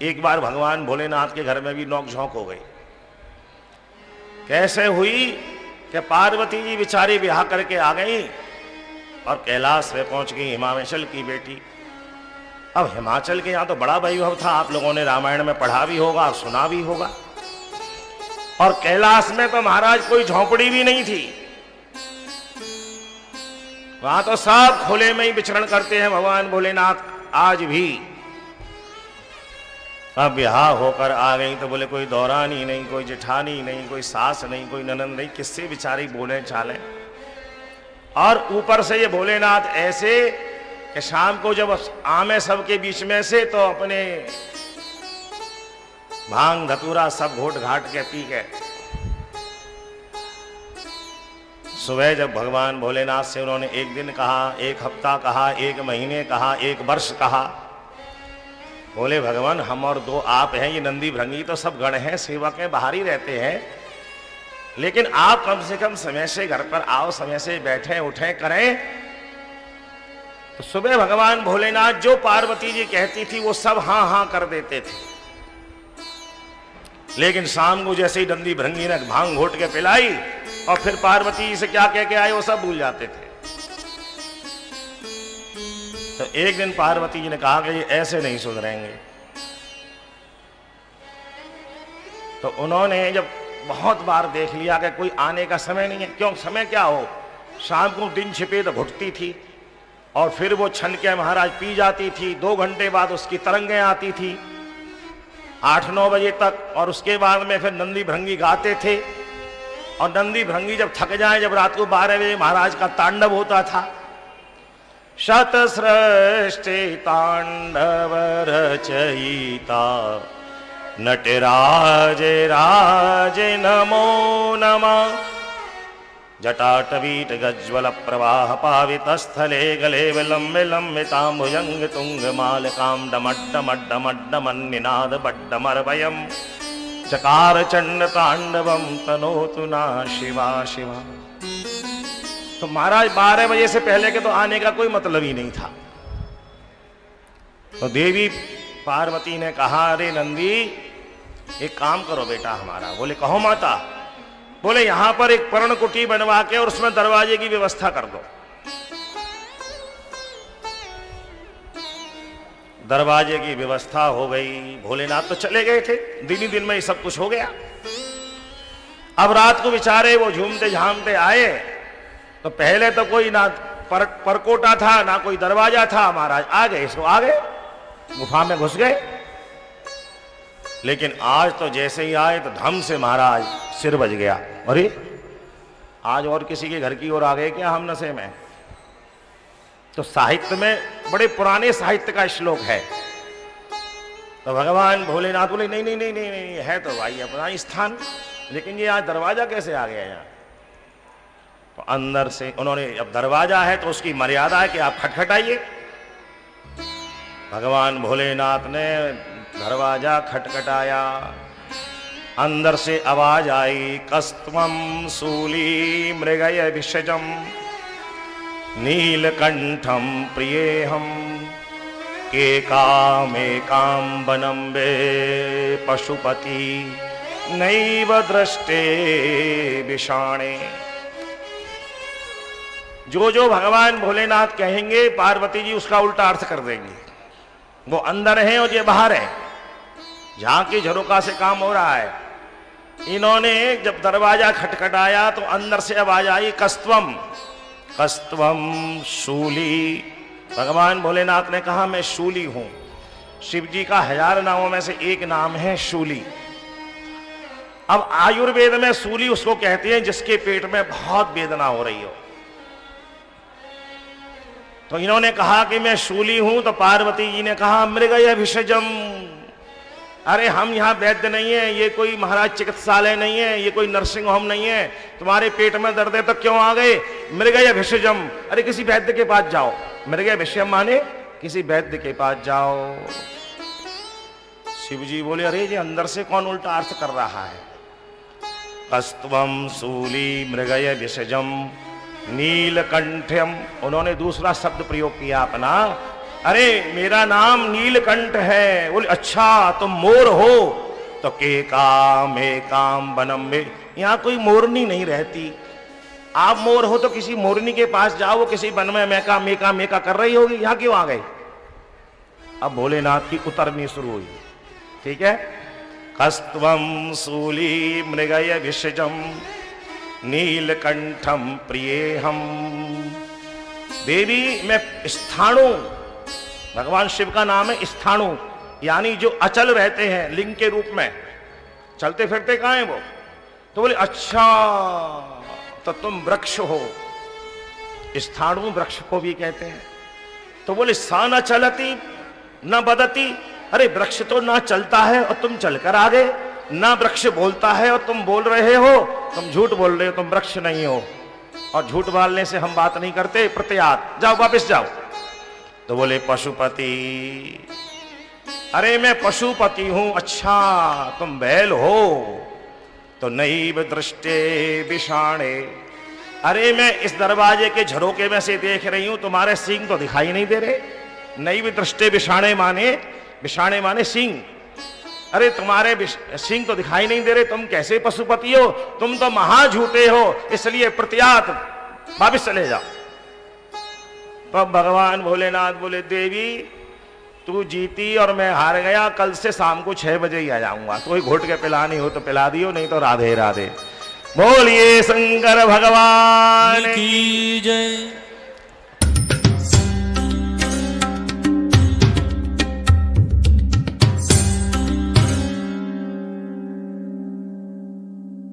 एक बार भगवान भोलेनाथ के घर में भी नोक झोंक हो गई। कैसे हुई कि पार्वती जी बेचारी ब्याह करके आ गई और कैलाश में पहुंच गई, हिमाचल की बेटी। अब हिमाचल के यहां तो बड़ा वैभव था, आप लोगों ने रामायण में पढ़ा भी होगा और सुना भी होगा। और कैलाश में तो महाराज कोई झोंपड़ी भी नहीं थी, वहां तो सब खुले में ही विचरण करते हैं भगवान भोलेनाथ आज भी। अब ब्याह होकर आ गई तो बोले कोई दौरानी नहीं, कोई जेठानी नहीं, कोई सास नहीं, कोई ननंद नहीं, किससे बेचारी बोले चाले। और ऊपर से ये भोलेनाथ ऐसे कि शाम को जब आमे सबके बीच में से तो अपने भांग धतूरा सब घोट घाट के पी गए। सुबह जब भगवान भोलेनाथ से उन्होंने एक दिन कहा, एक हफ्ता कहा, एक महीने कहा, एक वर्ष कहा, बोले भगवान हम और दो आप हैं, ये नंदी भृंगी तो सब गण हैं, सेवक हैं, बाहर ही रहते हैं, लेकिन आप कम से कम समय से घर पर आओ, समय से बैठें उठें करें। तो सुबह भगवान भोलेनाथ जो पार्वती जी कहती थी वो सब हाँ हाँ कर देते थे, लेकिन शाम को जैसे ही नंदी भृंगी ने भांग घोट के पिलाई और फिर पार्वती जी से क्या कह के आए वो सब भूल जाते थे। तो एक दिन पार्वती जी ने कहा कि ये ऐसे नहीं सुधरेंगे। तो उन्होंने जब बहुत बार देख लिया कि कोई आने का समय नहीं है, क्यों समय क्या हो, शाम को दिन छिपे तो घुटती थी और फिर वो छन के महाराज पी जाती थी, 2 घंटे बाद उसकी तरंगें आती थी 8-9 बजे तक, और उसके बाद में फिर नंदी भृंगी गाते थे। और नंदी भृंगी जब थक जाए, जब रात को 12 बजे महाराज का तांडव होता था, शतसृष्टि तांडव रचयिता नटराज राज नमो नमः। जटाटवीट गज्ज्वल प्रवाह पावित स्थले गले विलंबे लंबिताम्बुजंग तुंग मालकाम डमड्डमड्डमड्डमन्निनाद बड्डमर्वयम् चकार चंड तांडवम तनोतु ना शिवा शिवा। तो महाराज 12 बजे से पहले के तो आने का कोई मतलब ही नहीं था। तो देवी पार्वती ने कहा अरे नंदी एक काम करो बेटा हमारा। बोले कहो माता। बोले यहां पर एक पर्ण कुटी बनवा के और उसमें दरवाजे की व्यवस्था कर दो। दरवाजे की व्यवस्था हो गई। भोलेनाथ तो चले गए थे, दिन ही दिन में ही सब कुछ हो गया। अब रात को बेचारे वो झूमते झामते आए तो पहले तो कोई ना परकोटा था ना कोई दरवाजा था। महाराज आ गए, इसको आ गए, गुफा में घुस गए। लेकिन आज तो जैसे ही आए तो धम से महाराज सिर बज गया। अरे आज और किसी के घर की ओर आ गए क्या हम नशे में। तो साहित्य में बड़े पुराने साहित्य का श्लोक है। तो भगवान भोलेनाथ बोले नहीं नहीं नहीं नहीं नहीं है तो भाई अपना स्थान, लेकिन ये आज दरवाजा कैसे आ गया यहाँ। तो अंदर से उन्होंने, अब दरवाजा है तो उसकी मर्यादा है कि आप खटखटाइए। भगवान भोलेनाथ ने दरवाजा खटखटाया। अंदर से आवाज आई कस्तवम शूली मृगय विषजम नीलकंठम प्रियेहम केकामेकाम बनम्बे पशुपति नैव दृष्टे विषाणे। जो जो भगवान भोलेनाथ कहेंगे पार्वती जी उसका उल्टा अर्थ कर देंगे। वो अंदर है और ये बाहर है, झांकी झरोका से काम हो रहा है। इन्होंने जब दरवाजा खटखटाया तो अंदर से आवाज आई कस्तवम कस्तवम शूली। भगवान भोलेनाथ ने कहा मैं शूली हूं। शिव जी का 1000 नामों में से एक नाम है शूली। अब आयुर्वेद में शूली उसको कहते हैं जिसके पेट में बहुत वेदना हो रही हो। तो इन्होंने कहा कि मैं शूली हूं। तो पार्वती जी ने कहा मृगय विषजम। अरे हम यहाँ वैद्य नहीं है, ये कोई महाराज चिकित्सालय नहीं है, ये कोई नर्सिंग होम नहीं है, तुम्हारे पेट में दर्द है तो क्यों आ गए। मृगय विषजम, अरे किसी वैद्य के पास जाओ। मृगय विषजम माने किसी वैद्य के पास जाओ। शिव जी बोले अरे ये अंदर से कौन उल्टा अर्थ कर रहा है। कस्तवम शूली मृगय विषजम नीलकंठ्यम। उन्होंने दूसरा शब्द प्रयोग किया अपना अरे मेरा नाम नीलकंठ है। बोले अच्छा तुम मोर हो? तो के काम ए काम बनम में, यहाँ कोई मोरनी नहीं रहती। आप मोर हो तो किसी मोरनी के पास जाओ, वो किसी वन में मेका मेका मेका कर रही होगी, यहाँ क्यों आ गए? अब भोलेनाथ की उतरनी शुरू हुई। ठीक है, कस्तवम सूली मृगय विषजम नीलकंठम प्रियेहम। देवी मैं स्थाणु, भगवान शिव का नाम है स्थाणु, यानी जो अचल रहते हैं लिंग के रूप में, चलते फिरते कहाँ हैं वो? तो बोले अच्छा तो तुम वृक्ष हो। स्थाणु वृक्ष को भी कहते हैं। तो बोले सा न चलती न बदती, अरे वृक्ष तो ना चलता है और तुम चलकर आ गए, ना वृक्ष बोलता है और तुम बोल रहे हो, तुम झूठ बोल रहे हो, तुम वृक्ष नहीं हो। और झूठ बोलने से हम बात नहीं करते, प्रत्यात जाओ, वापस जाओ। तो बोले पशुपति, अरे मैं पशुपति हूं। अच्छा तुम बैल हो? तो नैव दृष्टे विषाणे, अरे मैं इस दरवाजे के झरोके में से देख रही हूं, तुम्हारे सींग तो दिखाई नहीं दे रहे। नैव दृष्टे विषाणे माने, विषाणे माने सींग, अरे तुम्हारे सींग तो दिखाई नहीं दे रहे, तुम कैसे पशुपति हो? तुम तो महा झूठे हो, इसलिए प्रत्यात वापिस चले जाओ। तो भगवान भोलेनाथ बोले देवी तू जीती और मैं हार गया, कल से शाम को 6 बजे ही आ जाऊंगा, कोई घोट के पिलानी हो तो पिला दियो, नहीं तो राधे राधे। बोलिए शंकर भगवान की जय।